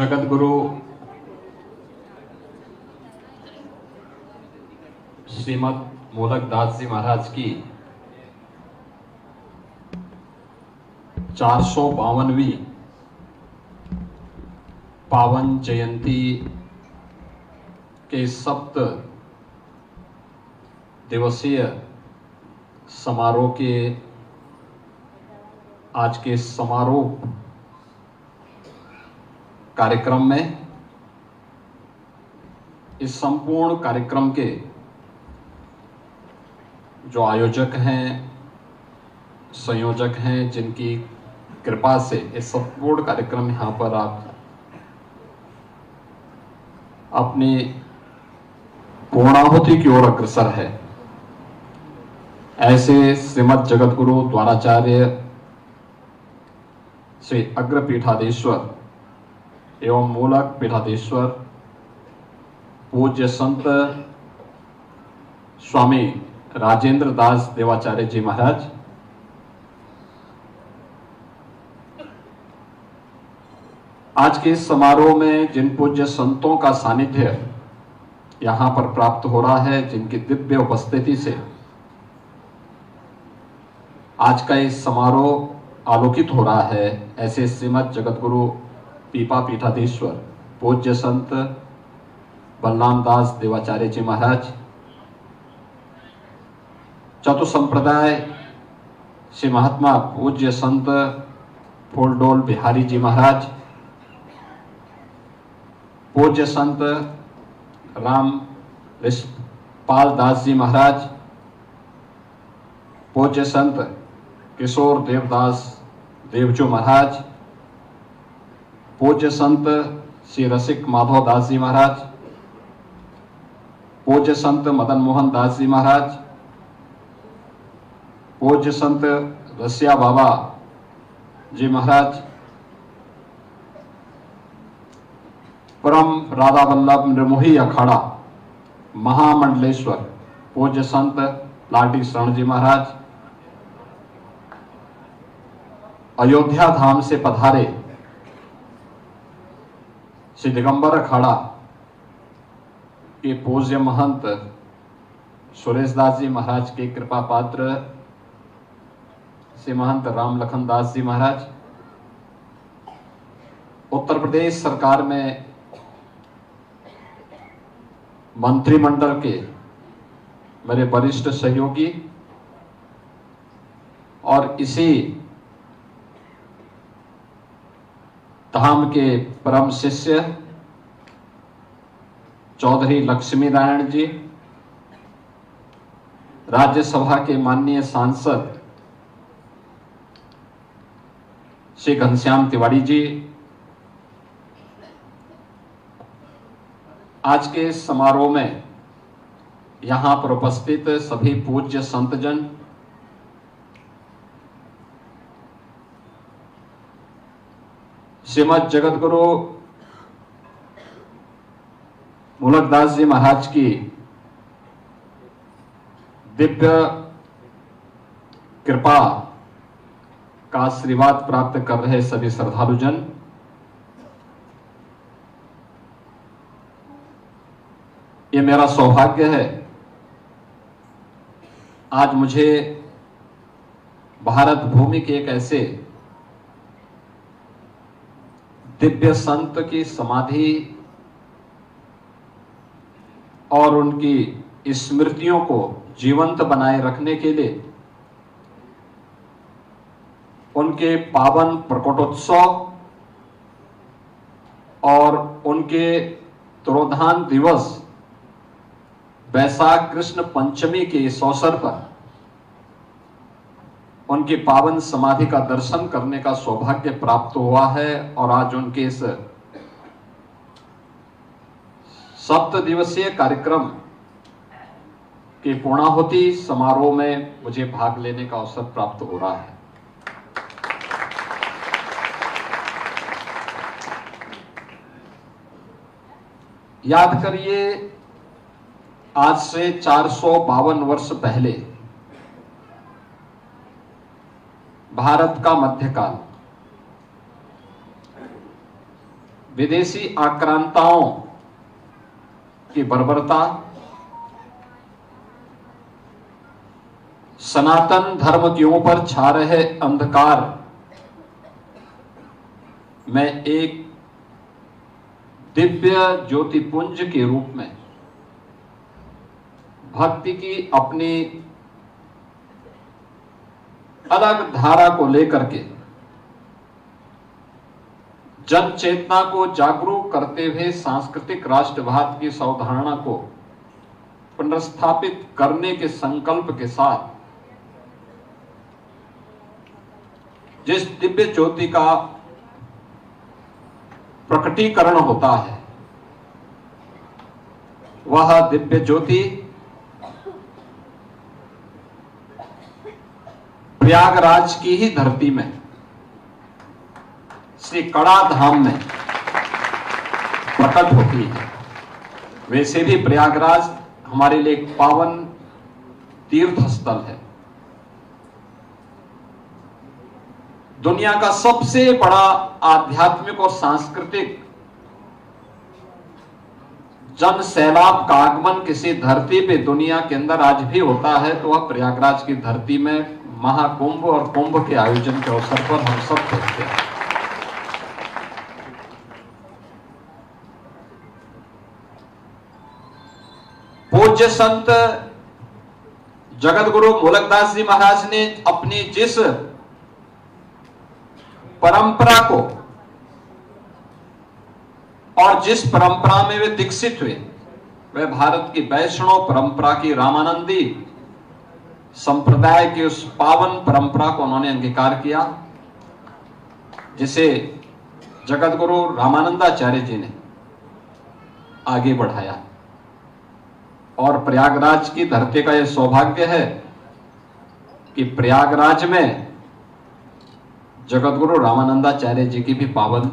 जगत गुरु श्रीमद मूलकदास जी महाराज की 452वीं पावन जयंती के सप्त दिवसीय समारोह के आज के समारोह कार्यक्रम में इस संपूर्ण कार्यक्रम के जो आयोजक हैं, संयोजक हैं, जिनकी कृपा से इस संपूर्ण कार्यक्रम यहाँ पर आप अपनी पूर्णाहुति की ओर अग्रसर है, ऐसे श्रीमद जगत गुरु द्वाराचार्य श्री अग्र पीठाधीश्वर एवं मूलक पीठाधीश्वर पूज्य संत स्वामी राजेंद्र दास देवाचार्य जी महाराज, आज के इस समारोह में जिन पूज्य संतों का सानिध्य यहाँ पर प्राप्त हो रहा है, जिनकी दिव्य उपस्थिति से आज का इस समारोह आलोकित हो रहा है, ऐसे श्रीमद जगत गुरु पीपा पीठाधीश्वर पूज्य संत बलराम दास देवाचार्य जी महाराज, चतुर संप्रदाय श्री महात्मा पूज्य संत फूलडोल बिहारी जी महाराज, पूज्य संत राम पाल दास जी महाराज, पूज्य संत किशोर देवदास देवजू महाराज, पूज्य संत श्री रसिक माधव दास जी महाराज, पूज्य संत मदन मोहन दास जी महाराज, पूज्य संत रसिया बाबा जी महाराज, परम राधा वल्लभ निर्मोही अखाड़ा महामंडलेश्वर पूज्य संत लाडी शरण जी महाराज, अयोध्या धाम से पधारे श्री दिगंबर अखाड़ा के पूज्य महंत सुरेश दास जी महाराज के कृपा पात्र श्री महंत राम लखन दास जी महाराज, उत्तर प्रदेश सरकार में मंत्रिमंडल के मेरे वरिष्ठ सहयोगी और इसी धाम के परम शिष्य चौधरी लक्ष्मी नारायण जी, राज्यसभा के माननीय सांसद श्री घनश्याम तिवारी जी, आज के समारोह में यहाँ पर उपस्थित सभी पूज्य संतजन, श्रीमद जगत गुरु मूलकदास जी महाराज की दिव्य कृपा का आशीर्वाद प्राप्त कर रहे सभी श्रद्धालुजन, ये मेरा सौभाग्य है आज मुझे भारत भूमि के एक ऐसे दिव्य संत की समाधि और उनकी स्मृतियों को जीवंत बनाए रखने के लिए उनके पावन प्रकटोत्सव और उनके तिरोधान दिवस वैशाख कृष्ण पंचमी के इस अवसर पर उनकी पावन समाधि का दर्शन करने का सौभाग्य प्राप्त हुआ है और आज उनके इस 7 दिवसीय कार्यक्रम के पूर्णाहुति समारोह में मुझे भाग लेने का अवसर प्राप्त हो रहा है। याद करिए, आज से 452 वर्ष पहले भारत का मध्यकाल विदेशी आक्रांताओं की बर्बरता, सनातन धर्म के ऊपर छा रहे अंधकार में एक दिव्य ज्योतिपुंज के रूप में भक्ति की अपनी अलग धारा को लेकर के जन चेतना को जागरूक करते हुए सांस्कृतिक राष्ट्रवाद की अवधारणा को पुनर्स्थापित करने के संकल्प के साथ जिस दिव्य ज्योति का प्रकटीकरण होता है, वह दिव्य ज्योति प्रयागराज की ही धरती में श्री कड़ा धाम में प्रकट होती है। वैसे भी प्रयागराज हमारे लिए एक पावन तीर्थ स्थल है। दुनिया का सबसे बड़ा आध्यात्मिक और सांस्कृतिक जन सैलाब का आगमन किसी धरती पे दुनिया के अंदर आज भी होता है तो वह प्रयागराज की धरती में महाकुंभ और कुंभ के आयोजन के अवसर पर हम सब देखते हैं। पूज्य संत जगत गुरु मूलकदास जी महाराज ने अपनी जिस परंपरा को और जिस परंपरा में वे दीक्षित हुए, वह भारत की वैष्णव परंपरा की रामानंदी संप्रदाय की उस पावन परंपरा को उन्होंने अंगीकार किया, जिसे जगत गुरु रामानंदाचार्य जी ने आगे बढ़ाया। और प्रयागराज की धरती का यह सौभाग्य है कि प्रयागराज में जगत गुरु रामानंदाचार्य जी की भी पावन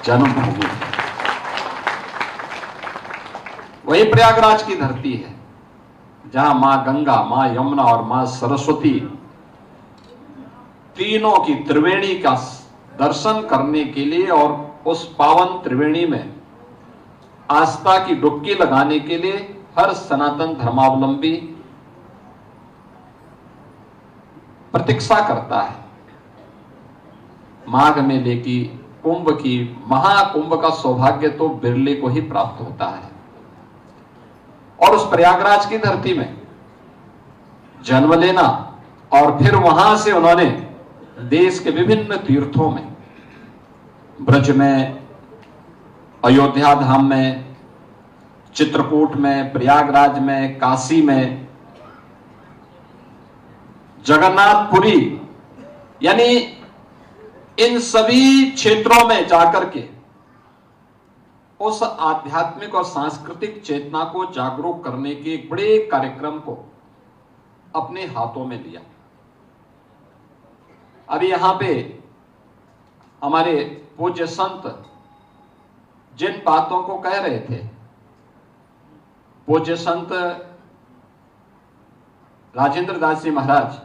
जन्मभूमि है। वही प्रयागराज की धरती है जहां मां गंगा, मां यमुना और मां सरस्वती तीनों की त्रिवेणी का दर्शन करने के लिए और उस पावन त्रिवेणी में आस्था की डुबकी लगाने के लिए हर सनातन धर्मावलंबी प्रतीक्षा करता है। माघ मेले की, कुंभ की, महाकुंभ का सौभाग्य तो बिरले को ही प्राप्त होता है। और उस प्रयागराज की धरती में जन्म लेना और फिर वहां से उन्होंने देश के विभिन्न तीर्थों में, ब्रज में, अयोध्या धाम में, चित्रकूट में, प्रयागराज में, काशी में, जगन्नाथपुरी, यानी इन सभी क्षेत्रों में जाकर के उस आध्यात्मिक और सांस्कृतिक चेतना को जागरूक करने के एक बड़े कार्यक्रम को अपने हाथों में लिया। अभी यहां पे हमारे पूज्य संत जिन बातों को कह रहे थे, पूज्य संत राजेंद्र दास जी महाराज,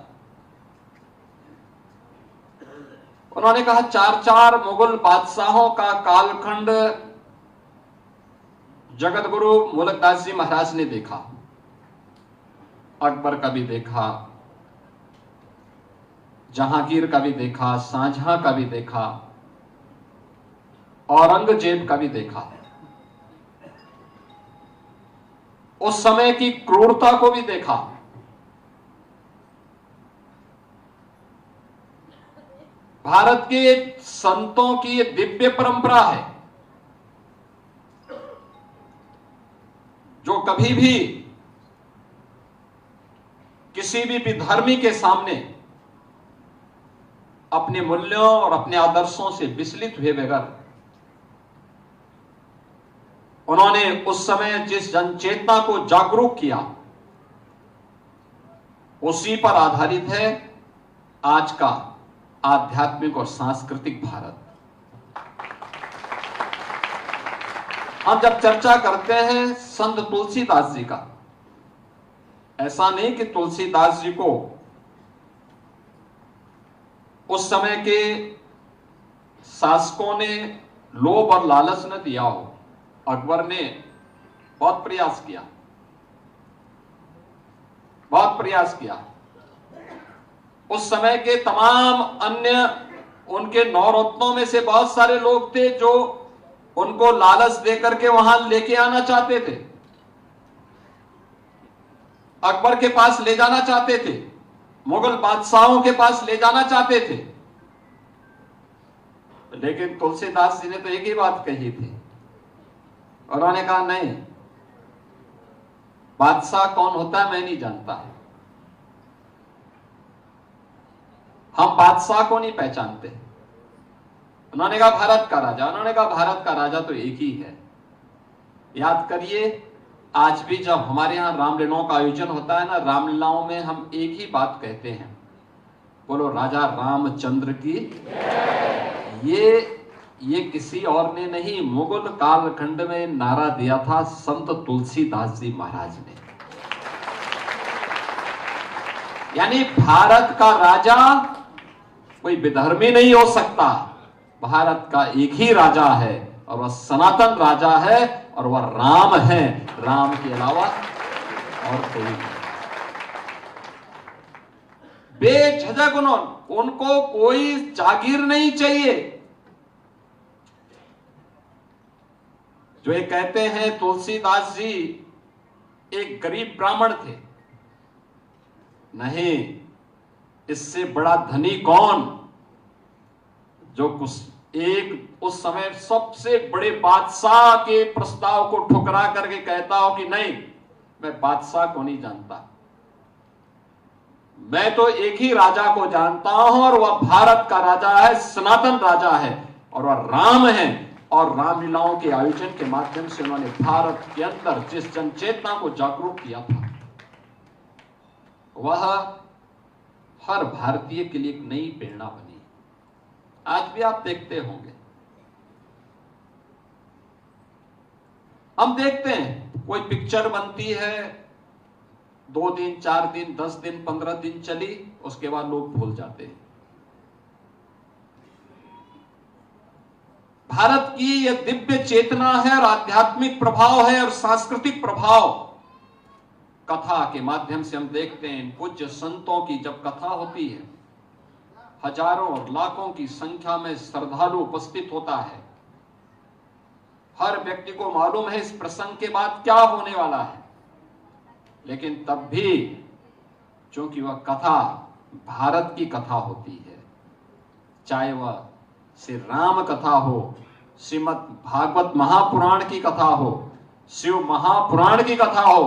उन्होंने कहा 4 मुगल बादशाहों का कालखंड जगत गुरु मूलकदास जी महाराज ने देखा। अकबर का भी देखा, जहांगीर का भी देखा, शाहजहां का भी देखा, औरंगजेब का भी देखा। उस समय की क्रूरता को भी देखा। भारत के संतों की ये दिव्य परंपरा है जो कभी भी किसी भी विधर्मी के सामने अपने मूल्यों और अपने आदर्शों से विचलित हुए बगैर उन्होंने उस समय जिस जनचेतना को जागरूक किया, उसी पर आधारित है आज का आध्यात्मिक और सांस्कृतिक भारत। हम जब चर्चा करते हैं संत तुलसीदास जी का, ऐसा नहीं कि तुलसीदास जी को उस समय के शासकों ने लोभ और लालच न दिया हो। अकबर ने बहुत प्रयास किया, बहुत प्रयास किया। उस समय के तमाम अन्य उनके नौरत्नों में से बहुत सारे लोग थे जो उनको लालच देकर के वहां लेके आना चाहते थे, अकबर के पास ले जाना चाहते थे, मुगल बादशाहों के पास ले जाना चाहते थे। लेकिन तुलसीदास जी ने तो एक ही बात कही थी, उन्होंने कहा नहीं, बादशाह कौन होता है मैं नहीं जानता, हम बादशाह को नहीं पहचानते। उन्होंने कहा भारत का राजा, उन्होंने कहा भारत का राजा तो एक ही है। याद करिए, आज भी जब हमारे यहां रामलीलाओं का आयोजन होता है ना, रामलीलाओं में हम एक ही बात कहते हैं, बोलो राजा रामचंद्र की। ये किसी और ने नहीं, मुगल कालखंड में नारा दिया था संत तुलसीदास जी महाराज ने। यानी भारत का राजा कोई विधर्मी नहीं हो सकता, भारत का एक ही राजा है और वह सनातन राजा है और वह राम है, राम के अलावा और कोई नहीं। बेझिझक उनको कोई जागीर नहीं चाहिए। जो ये कहते हैं तुलसीदास जी एक गरीब ब्राह्मण थे, नहीं, इससे बड़ा धनी कौन जो उस समय सबसे बड़े बादशाह के प्रस्ताव को ठुकरा करके कहता हो कि नहीं, मैं बादशाह को नहीं जानता, मैं तो एक ही राजा को जानता हूं और वह भारत का राजा है, सनातन राजा है और वह राम है। और रामलीलाओं के आयोजन के माध्यम से उन्होंने भारत के अंदर जिस जनचेतना को जागरूक किया था, वह हर भारतीय के लिए एक नई प्रेरणा बनी। आज भी आप देखते होंगे, हम देखते हैं कोई पिक्चर बनती है, 2 दिन 4 दिन 10 दिन 15 दिन चली, उसके बाद लोग भूल जाते हैं। भारत की यह दिव्य चेतना है और आध्यात्मिक प्रभाव है और सांस्कृतिक प्रभाव। कथा के माध्यम से हम देखते हैं पूज्य संतों की जब कथा होती है, हजारों और लाखों की संख्या में श्रद्धालु उपस्थित होता है। हर व्यक्ति को मालूम है इस प्रसंग के बाद क्या होने वाला है, लेकिन तब भी चूंकि वह कथा भारत की कथा होती है, चाहे वह श्री राम कथा हो, श्रीमद् भागवत महापुराण की कथा हो, शिव महापुराण की कथा हो,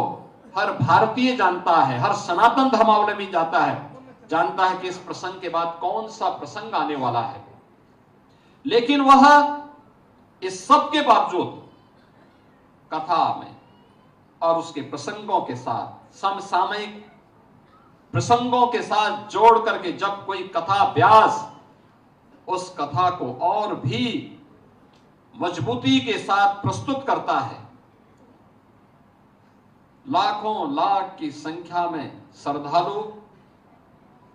हर भारतीय जानता है, हर सनातन धर्मावलंबी जानता है कि इस प्रसंग के बाद कौन सा प्रसंग आने वाला है। लेकिन वह इस सब के बावजूद कथा में और उसके प्रसंगों के साथ, समसामयिक प्रसंगों के साथ जोड़ करके जब कोई कथा व्यास उस कथा को और भी मजबूती के साथ प्रस्तुत करता है, लाखों लाख की संख्या में श्रद्धालु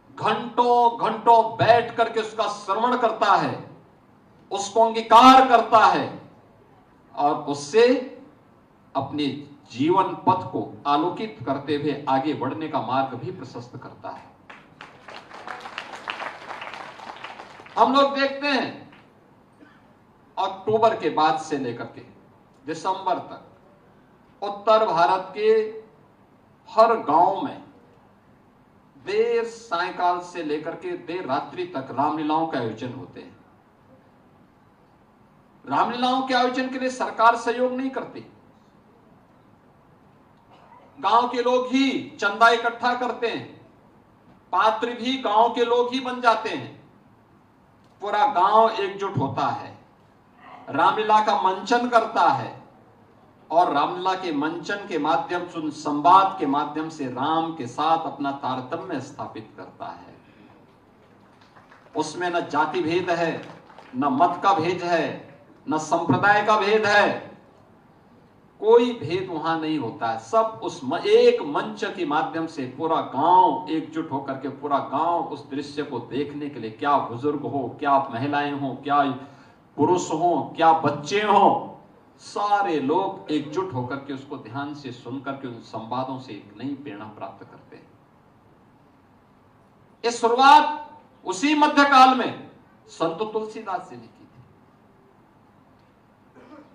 घंटों घंटों बैठ करके उसका श्रवण करता है, उसको अंगीकार करता है और उससे अपने जीवन पथ को आलोकित करते हुए आगे बढ़ने का मार्ग भी प्रशस्त करता है। हम लोग देखते हैं अक्टूबर के बाद से लेकर के दिसंबर तक उत्तर भारत के हर गांव में देर सायकाल से लेकर के देर रात्रि तक रामलीलाओं के आयोजन होते हैं। रामलीलाओं के आयोजन के लिए सरकार सहयोग नहीं करती, गांव के लोग ही चंदा इकट्ठा करते हैं, पात्र भी गांव के लोग ही बन जाते हैं, पूरा गांव एकजुट होता है, रामलीला का मंचन करता है और रामलीला के मंचन के माध्यम से, संवाद के माध्यम से राम के साथ अपना तारतम्य स्थापित करता है। उसमें न जाति भेद है, न मत का भेद है, न संप्रदाय का भेद है, कोई भेद वहां नहीं होता है। सब उस एक मंच के माध्यम से पूरा गांव एकजुट होकर के, पूरा गांव उस दृश्य को देखने के लिए, क्या बुजुर्ग हो, क्या महिलाएं हो, क्या पुरुष हो क्या बच्चे हो, सारे लोग एकजुट होकर के उसको ध्यान से सुनकर के उन संवादों से एक नई प्रेरणा प्राप्त करते हैं। ये शुरुआत उसी मध्यकाल में संत तुलसीदास जी ने की थी।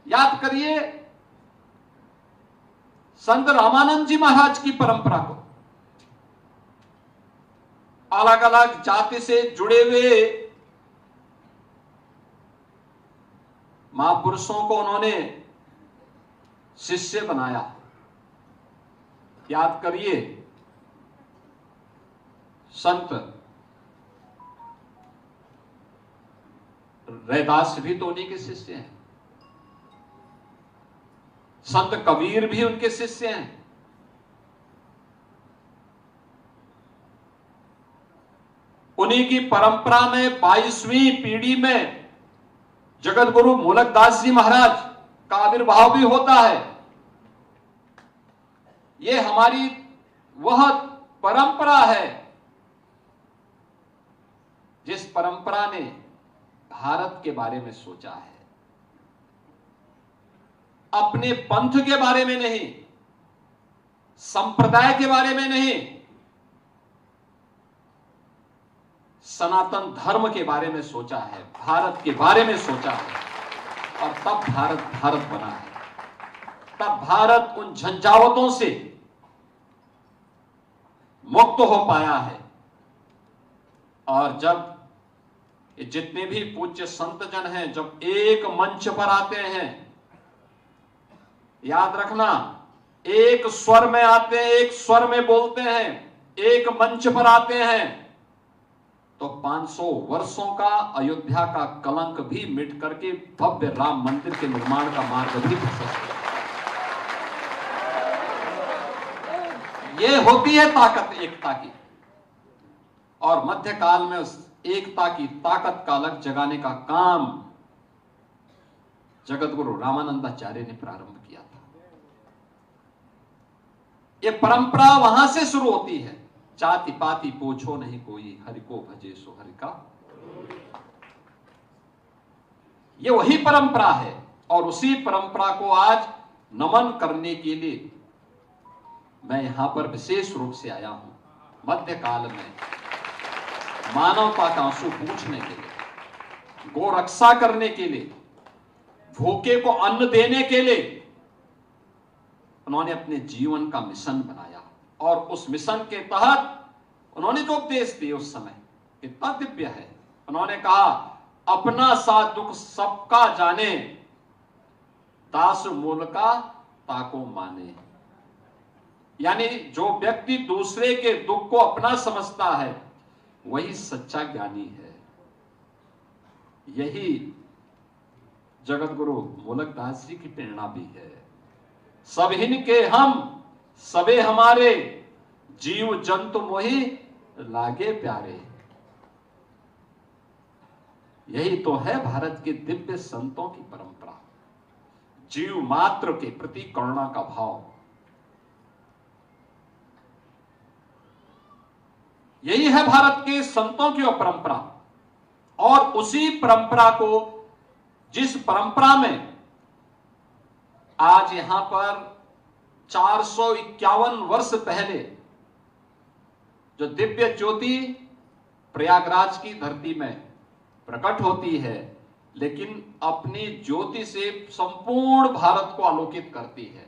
याद करिए संत रामानंद जी महाराज की परंपरा को, अलग अलग जाति से जुड़े हुए महापुरुषों को उन्होंने शिष्य बनाया। याद करिए संत रैदास भी तो उन्हीं के शिष्य हैं, संत कबीर भी उनके शिष्य हैं। उन्हीं की परंपरा में 22वीं पीढ़ी में जगत गुरु मूलकदास जी महाराज का आविर्भाव भी होता है। ये हमारी वह परंपरा है जिस परंपरा ने भारत के बारे में सोचा है, अपने पंथ के बारे में नहीं, संप्रदाय के बारे में नहीं, सनातन धर्म के बारे में सोचा है, भारत के बारे में सोचा है। और तब भारत भारत बना है, तब भारत उन झंझावतों से मुक्त हो पाया है। और जब जितने भी पूज्य संत जन हैं जब एक मंच पर आते हैं, याद रखना, एक स्वर में आते हैं, एक स्वर में बोलते हैं, एक मंच पर आते हैं, तो 500 वर्षों का अयोध्या का कलंक भी मिट करके भव्य राम मंदिर के निर्माण का मार्ग भी प्रशस्त है। ये होती है ताकत एकता की। और मध्यकाल में उस एकता की ताकत का अलग जगाने का काम जगत गुरु रामानंदाचार्य ने प्रारंभ किया था। यह परंपरा वहां से शुरू होती है। जाति पाति पूछो नहीं कोई, हरि को भजे सो हरि का। यह वही परंपरा है और उसी परंपरा को आज नमन करने के लिए मैं यहां पर विशेष रूप से आया हूं। मध्यकाल में मानवता का आंसू पूछने के लिए, गो रक्षा करने के लिए, भूखे को अन्न देने के लिए उन्होंने अपने जीवन का मिशन बनाया। और उस मिशन के तहत उन्होंने जो उपदेश दिए उस समय कितना दिव्य है। उन्होंने कहा, अपना सा दुख सबका जाने, दास मूल का ताको माने। यानी जो व्यक्ति दूसरे के दुख को अपना समझता है वही सच्चा ज्ञानी है। यही जगत गुरु मूलकदास जी की प्रेरणा भी है। सब हिन के हम सबे हमारे, जीव जंतु मोहि लागे प्यारे। यही तो है भारत के दिव्य संतों की परंपरा, जीव मात्र के प्रति करुणा का भाव। यही है भारत के संतों की परंपरा। और उसी परंपरा को, जिस परंपरा में आज यहां पर 451 वर्ष पहले जो दिव्य ज्योति प्रयागराज की धरती में प्रकट होती है, लेकिन अपनी ज्योति से संपूर्ण भारत को आलोकित करती है।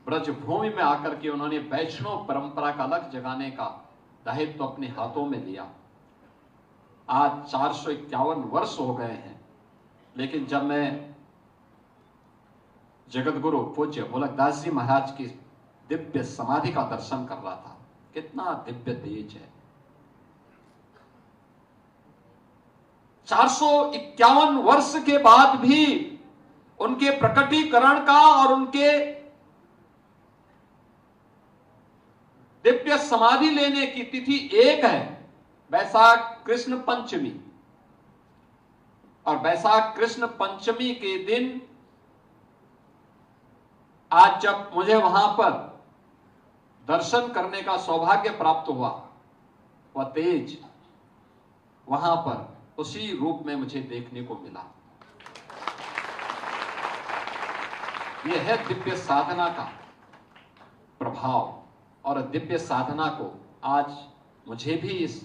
ब्रजभूमि में आकर के उन्होंने वैष्णव परंपरा का अलग जगाने का दायित्व तो अपने हाथों में लिया। आज 451 वर्ष हो गए हैं, लेकिन जब मैं जगत गुरु पूज्य मूलकदास जी महाराज की दिव्य समाधि का दर्शन कर रहा था, कितना दिव्य तेज है। 451 वर्ष के बाद भी उनके प्रकटीकरण का और उनके दिव्य समाधि लेने की तिथि एक है, वैशाख कृष्ण पंचमी। और वैशाख कृष्ण पंचमी के दिन आज जब मुझे वहां पर दर्शन करने का सौभाग्य प्राप्त हुआ, वह तेज वहां पर उसी रूप में मुझे देखने को मिला। यह है दिव्य साधना का प्रभाव, और दिव्य साधना को आज मुझे भी इस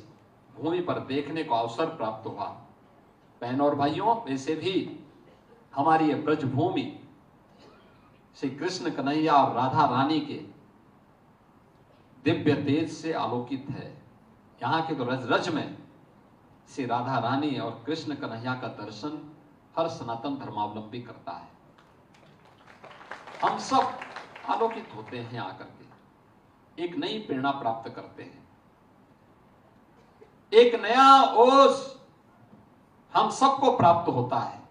भूमि पर देखने को अवसर प्राप्त हुआ। बहनों और भाइयों, वैसे भी हमारी ये ब्रज भूमि श्री कृष्ण कन्हैया और राधा रानी के दिव्य तेज से आलोकित है। यहाँ के तो रज रज में श्री राधा रानी और कृष्ण कन्हैया का दर्शन हर सनातन धर्मावलंबी करता है। हम सब आलोकित होते हैं आकर के, एक नई प्रेरणा प्राप्त करते हैं, एक नया ओज हम सबको प्राप्त होता है।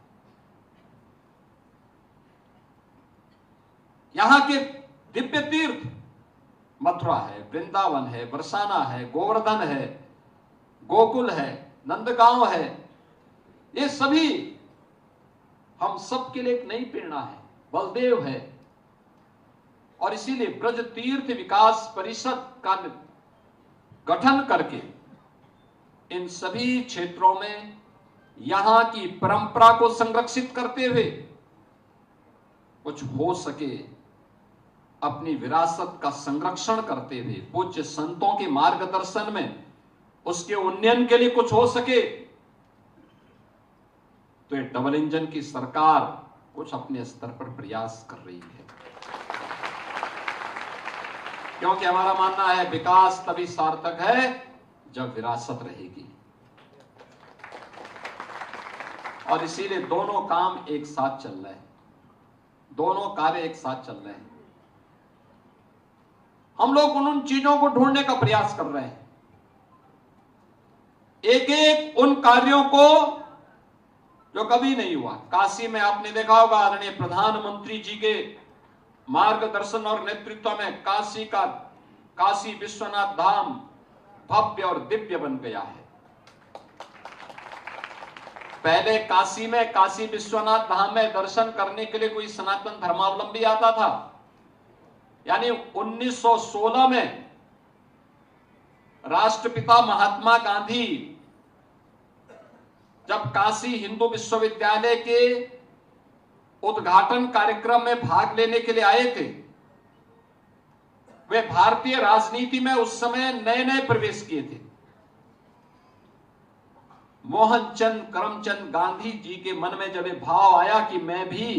यहां के दिव्य तीर्थ मथुरा है, वृंदावन है, बरसाना है, गोवर्धन है, गोकुल है, नंदगांव है, ये सभी हम सबके लिए एक नई प्रेरणा है, बलदेव है। और इसीलिए ब्रज तीर्थ विकास परिषद का गठन करके इन सभी क्षेत्रों में यहां की परंपरा को संरक्षित करते हुए कुछ हो सके अपनी विरासत का संरक्षण करते हुए पूज्य संतों के मार्गदर्शन में उसके उन्नयन के लिए कुछ हो सके, तो ये डबल इंजन की सरकार कुछ अपने स्तर पर प्रयास कर रही है। क्योंकि हमारा मानना है विकास तभी सार्थक है जब विरासत रहेगी, और इसीलिए दोनों काम एक साथ चल रहे हैं, दोनों कार्य एक साथ चल रहे हैं। हम लोग उन चीजों को ढूंढने का प्रयास कर रहे हैं, एक एक उन कार्यों को जो कभी नहीं हुआ। काशी में आपने देखा होगा आदरणीय प्रधानमंत्री जी के मार्गदर्शन और नेतृत्व में काशी विश्वनाथ धाम भव्य और दिव्य बन गया है। पहले काशी विश्वनाथ धाम में दर्शन करने के लिए कोई सनातन धर्मावलंबी आता था, यानी 1916 में राष्ट्रपिता महात्मा गांधी जब काशी हिंदू विश्वविद्यालय के उद्घाटन कार्यक्रम में भाग लेने के लिए आए थे, वे भारतीय राजनीति में उस समय नए नए प्रवेश किए थे। मोहनचंद करमचंद गांधी जी के मन में जब ये भाव आया कि मैं भी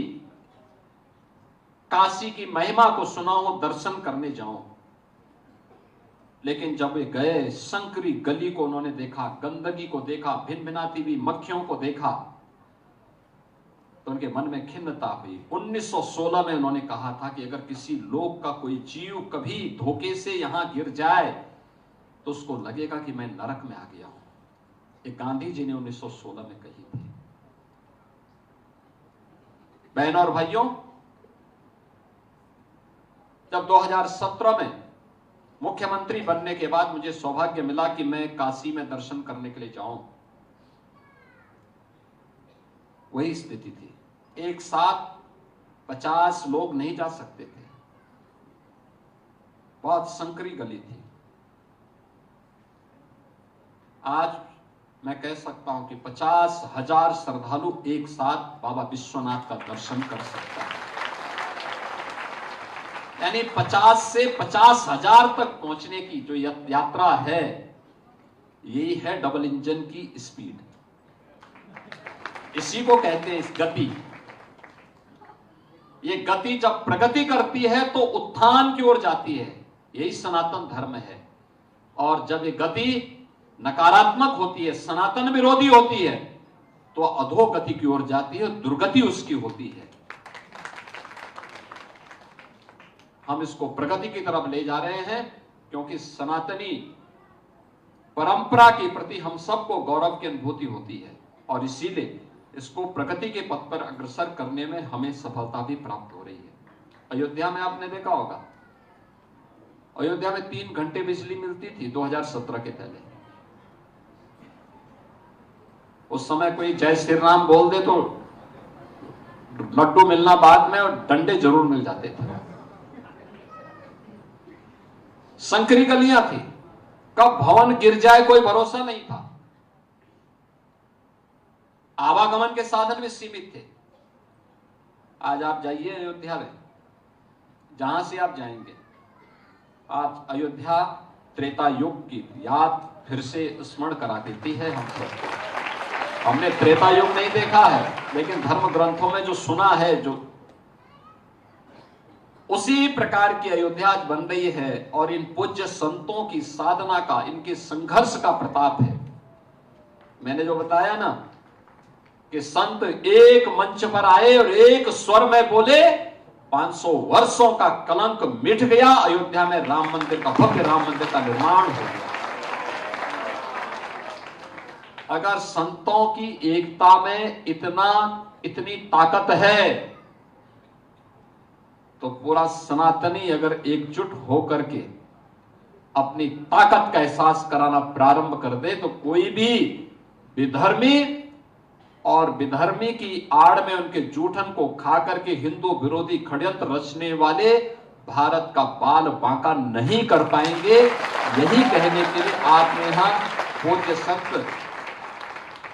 काशी की महिमा को सुनाऊं, दर्शन करने जाऊं, लेकिन जब वे गए, संकरी गली को उन्होंने देखा, गंदगी को देखा, भिन भिनाती हुई मक्खियों को देखा, तो उनके मन में खिन्नता हुई। 1916 में उन्होंने कहा था कि अगर किसी लोग का कोई जीव कभी धोखे से यहां गिर जाए तो उसको लगेगा कि मैं नरक में आ गया हूं। ये गांधी जी ने 1916 में कही थी। बहनों और भाइयों, जब 2017 में मुख्यमंत्री बनने के बाद मुझे सौभाग्य मिला कि मैं काशी में दर्शन करने के लिए जाऊं, वही स्थिति थी। एक साथ 50 लोग नहीं जा सकते थे, बहुत संकरी गली थी। आज मैं कह सकता हूं कि 50,000 श्रद्धालु एक साथ बाबा विश्वनाथ का दर्शन कर सकता है। यानी 50 से 50,000 तक पहुंचने की जो यात्रा है, यही है डबल इंजन की स्पीड। इसी को कहते हैं इस गति। ये गति जब प्रगति करती है तो उत्थान की ओर जाती है, यही सनातन धर्म है। और जब ये गति नकारात्मक होती है, सनातन विरोधी होती है, तो अधोगति की ओर जाती है, दुर्गति उसकी होती है। हम इसको प्रगति की तरफ ले जा रहे हैं, क्योंकि सनातनी परंपरा के प्रति हम सबको गौरव की अनुभूति होती है, और इसीलिए इसको प्रगति के पथ पर अग्रसर करने में हमें सफलता भी प्राप्त हो रही है। अयोध्या में आपने देखा होगा, अयोध्या में 3 घंटे बिजली मिलती थी 2017 के पहले। उस समय कोई जय श्री राम बोल दे तो लड्डू मिलना बाद में, और डंडे जरूर मिल जाते थे। संकरी गलियां थी, कब भवन गिर जाए कोई भरोसा नहीं था। आवागमन के साधन भी सीमित थे। आज आप जाइए अयोध्या में, जहां से आप जाएंगे, आज अयोध्या त्रेता युग की याद फिर से स्मरण करा देती है हमको। हमने त्रेता युग नहीं देखा है, लेकिन धर्म ग्रंथों में जो सुना है, जो उसी प्रकार की अयोध्या आज बन रही है। और इन पूज्य संतों की साधना का, इनके संघर्ष का प्रताप है। मैंने जो बताया ना कि संत एक मंच पर आए और एक स्वर में बोले, 500 वर्षों का कलंक मिट गया, अयोध्या में राम मंदिर का, भव्य राम मंदिर का निर्माण हो गया। अगर संतों की एकता में इतनी ताकत है, तो पूरा सनातनी अगर एकजुट होकर के अपनी ताकत का एहसास कराना प्रारंभ कर दे, तो कोई भी विधर्मी और विधर्मी की आड़ में उनके जूठन को खा करके हिंदू विरोधी षड्यंत्र रचने वाले भारत का बाल बांका नहीं कर पाएंगे। यही कहने के लिए आज यहां पूज्य संत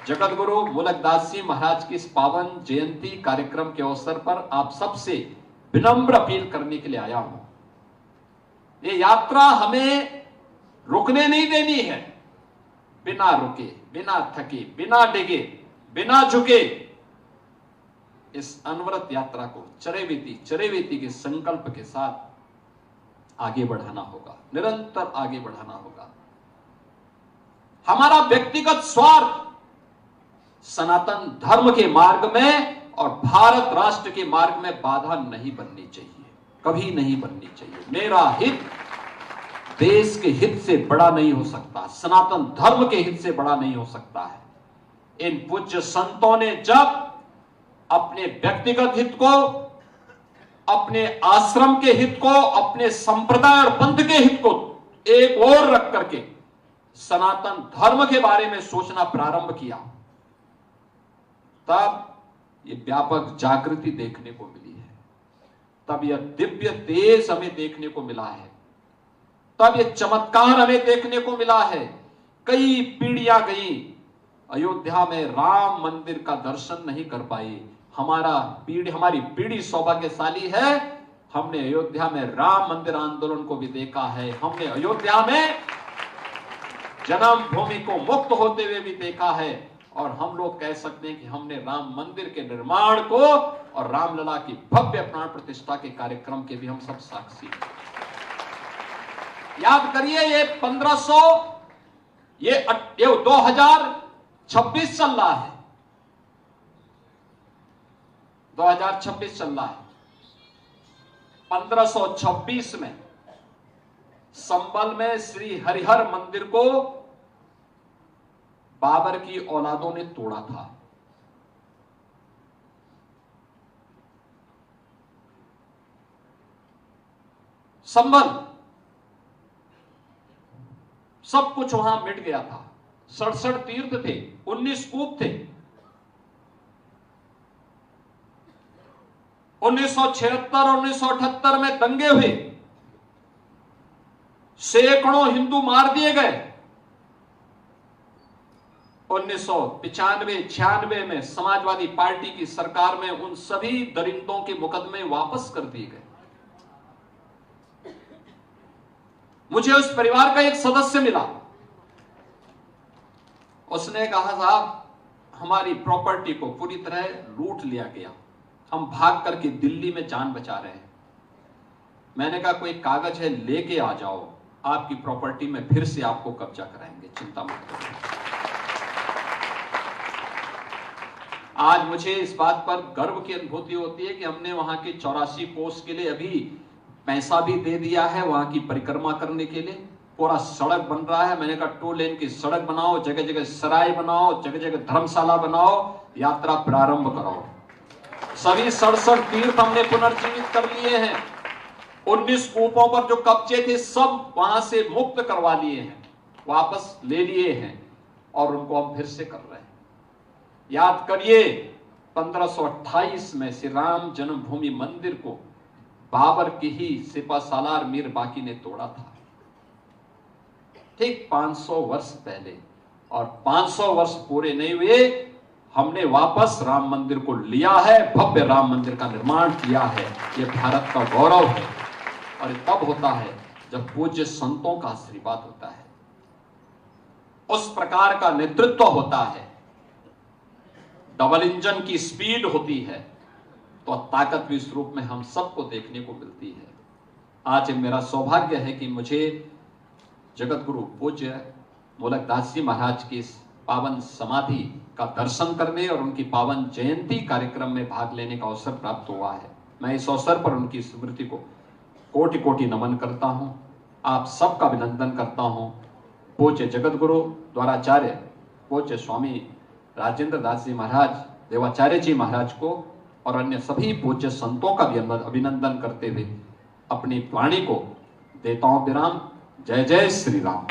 जगत गुरु मूलकदास जी महाराज की इस पावन जयंती कार्यक्रम के अवसर पर आप सबसे विनम्र अपील करने के लिए आया हूं। ये यात्रा हमें रुकने नहीं देनी है। बिना रुके, बिना थके, बिना डिगे, बिना झुके इस अनवरत यात्रा को चरेवेती के संकल्प के साथ आगे बढ़ाना होगा, निरंतर आगे बढ़ाना होगा। हमारा व्यक्तिगत स्वार्थ सनातन धर्म के मार्ग में और भारत राष्ट्र के मार्ग में बाधा नहीं बननी चाहिए, कभी नहीं बननी चाहिए। मेरा हित देश के हित से बड़ा नहीं हो सकता, सनातन धर्म के हित से बड़ा नहीं हो सकता है। इन पूज्य संतों ने जब अपने व्यक्तिगत हित को, अपने आश्रम के हित को, अपने संप्रदाय और पंथ के हित को एक ओर रख करके सनातन धर्म के बारे में सोचना प्रारंभ किया, तब ये व्यापक जागृति देखने को मिली है, तब यह दिव्य तेज हमें देखने को मिला है, तब ये चमत्कार हमें देखने को मिला है। कई पीढ़ियां गई, अयोध्या में राम मंदिर का दर्शन नहीं कर पाई। हमारी पीढ़ी सौभाग्यशाली है, हमने अयोध्या में राम मंदिर आंदोलन को भी देखा है, हमने अयोध्या में जन्मभूमि को मुक्त होते हुए भी देखा है। और हम लोग कह सकते हैं कि हमने राम मंदिर के निर्माण को और रामलला की भव्य प्राण प्रतिष्ठा के कार्यक्रम के भी हम सब साक्षी हैं। याद करिए, ये 1500, ये 2026 चल रहा है, 2026 चल रहा है। 1526 में संबल में श्री हरिहर मंदिर को बाबर की औलादों ने तोड़ा था। संबल, सब कुछ वहां मिट गया था। 67 तीर्थ थे, 19 कूप थे। 1976 और 1978 में दंगे हुए, सैकड़ों हिंदू मार दिए गए। 1995-96 में समाजवादी पार्टी की सरकार में उन सभी दरिंदों के मुकदमे वापस कर दिए गए। मुझे उस परिवार का एक सदस्य मिला, उसने कहा, साहब हमारी प्रॉपर्टी को पूरी तरह लूट लिया गया, हम भाग करके दिल्ली में जान बचा रहे हैं। मैंने कहा, कोई कागज है लेके आ जाओ, आपकी प्रॉपर्टी में फिर से आपको कब्जा कराएंगे, चिंता मत करो। आज मुझे इस बात पर गर्व की अनुभूति होती है कि हमने वहां के 84 कोस के लिए अभी पैसा भी दे दिया है, वहां की परिक्रमा करने के लिए पूरा सड़क बन रहा है। मैंने कहा 2 लेन की सड़क बनाओ, जगह जगह सराय बनाओ, जगह जगह धर्मशाला बनाओ, यात्रा प्रारंभ कराओ। सभी 67 तीर्थ हमने पुनर्जीवित कर लिए हैं। 19 कूपों पर जो कब्जे थे सब वहां से मुक्त करवा लिए हैं, वापस ले लिए हैं और उनको हम फिर से कर रहे हैं। याद करिए, 1528 में श्री राम जन्मभूमि मंदिर को बाबर की ही सिपा सालार मीर बाकी ने तोड़ा था, ठीक 500 वर्ष पहले। और 500 वर्ष पूरे नहीं हुए, हमने वापस राम मंदिर को लिया है, भव्य राम मंदिर का निर्माण किया है। ये भारत का गौरव है और ये तब होता है जब पूज्य संतों का आशीर्वाद होता है, उस प्रकार का नेतृत्व होता है, डबल इंजन की स्पीड होती है, तो ताकत भी इस रूप में हम सबको देखने को मिलती है। आज मेरा सौभाग्य है कि मुझे जगत गुरु पूज्य मूलकदास जी महाराज की इस पावन समाधि का दर्शन करने और उनकी पावन जयंती कार्यक्रम में भाग लेने का अवसर प्राप्त हुआ है। मैं इस अवसर पर उनकी स्मृति को कोटि कोटि नमन करता हूं, आप सबका अभिनंदन करता हूं। पूज्य जगत गुरु द्वाराचार्य पूज्य स्वामी राजेंद्र दास जी महाराज, देवाचार्य जी महाराज को और अन्य सभी पूज्य संतों का भी अभिनंदन करते हुए अपनी वाणी को देता हूं विराम। जय जय श्री राम।